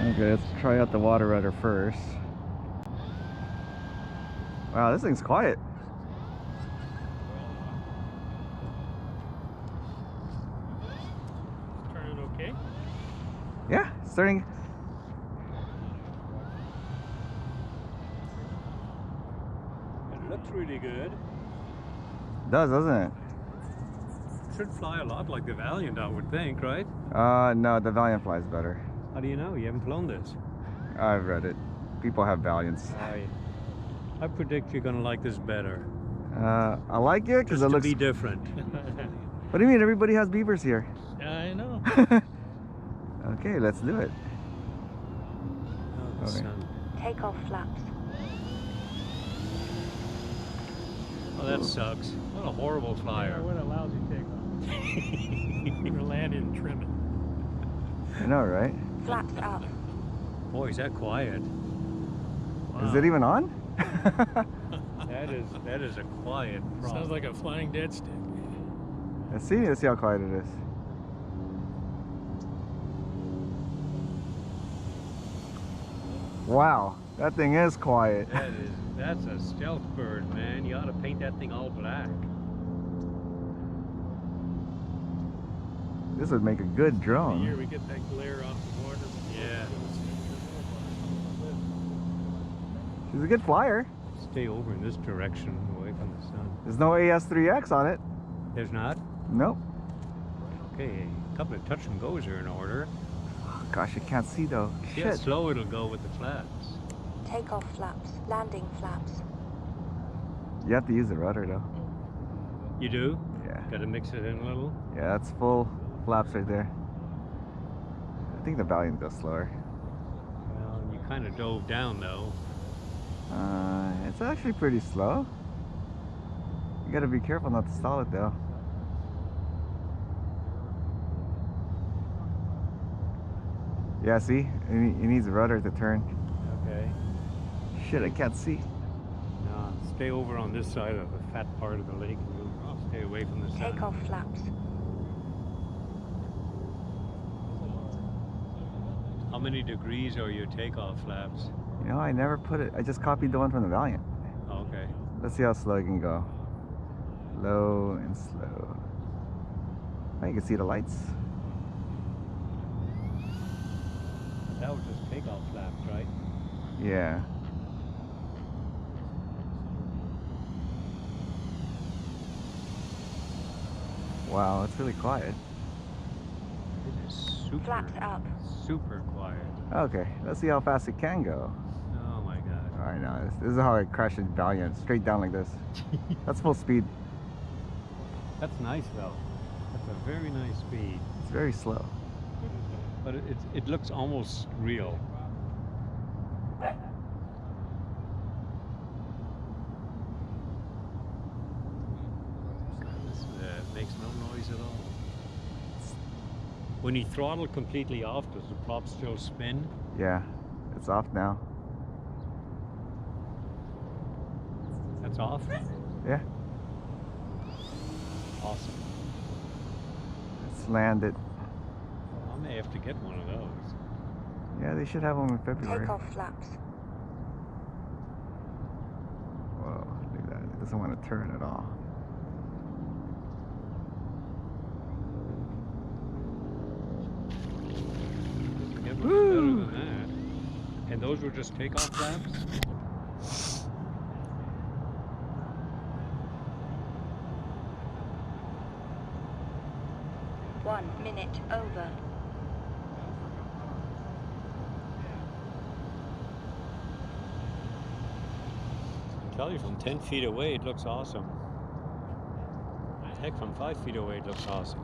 Okay, let's try out the water rudder first. Wow, this thing's quiet. Turning okay? Yeah, it's starting. It looks really good. It does, doesn't it? Should fly a lot like the Valiant, I would think, right? No, the Valiant flies better. How do you know? You haven't flown this. I've read it. People have Valiants. I predict you're gonna like this better. I like it because it looks. Be different. What do you mean? Everybody has Beavers here. I know. Okay, let's do it. Oh, the sun. Take off flaps. Oh, that sucks. What a horrible flyer. Yeah, what a lousy takeoff. You're gonna land in trim it. I know, right? Flaps up. Boy, is that quiet. Wow. Is it even on? That is a quiet prop. Sounds like a flying dead stick. Let's see how quiet it is. Wow, that thing is quiet. That's a stealth bird, man. You ought to paint that thing all black. This would make a good Here drone. we get that glare off the water. Yeah. She's a good flyer. Stay over in this direction, away from the sun. There's no AS3X on it. There's not? Nope. Okay, a couple of touch and goes are in order. Oh, gosh, I can't see though. See how Shit. slow it'll go with the flaps. Take off flaps. Landing flaps. You have to use the rudder though. You do? Yeah. Got to mix it in a little? Yeah, that's full flaps right there. I think the Valiant goes slower. Well, you kind of dove down though. It's actually pretty slow. You gotta be careful not to stall it though. Yeah, see? It needs a rudder to turn. Okay. Shit, I can't see. Now, stay over on this side of the fat part of the lake and you'll stay away from the sun. Take off flaps. How many degrees are your takeoff flaps? You know, I never put it. I just copied the one from the Valiant. Okay. Let's see how slow it can go. Low and slow. Oh, you can see the lights. That was just takeoff flaps, right? Yeah. Wow, it's really quiet. It is super, Flaps up. super quiet. Okay, let's see how fast it can go. Oh my God. Alright, now this is how I crash a Valiant, straight down like this. That's full speed. That's nice though. That's a very nice speed. It's very slow. But it looks almost real. This makes no noise at all. When you throttle completely off, does the prop still spin? Yeah, it's off now. That's off? Yeah, Awesome. it's landed. I may have to get one of those. Yeah, they should have them in February. Take off flaps. Whoa, look at that. It doesn't want to turn at all. Get much better than that. And those were just takeoff flaps? 1 minute over. I can tell you from 10 feet away it looks awesome. Heck, from 5 feet away it looks awesome.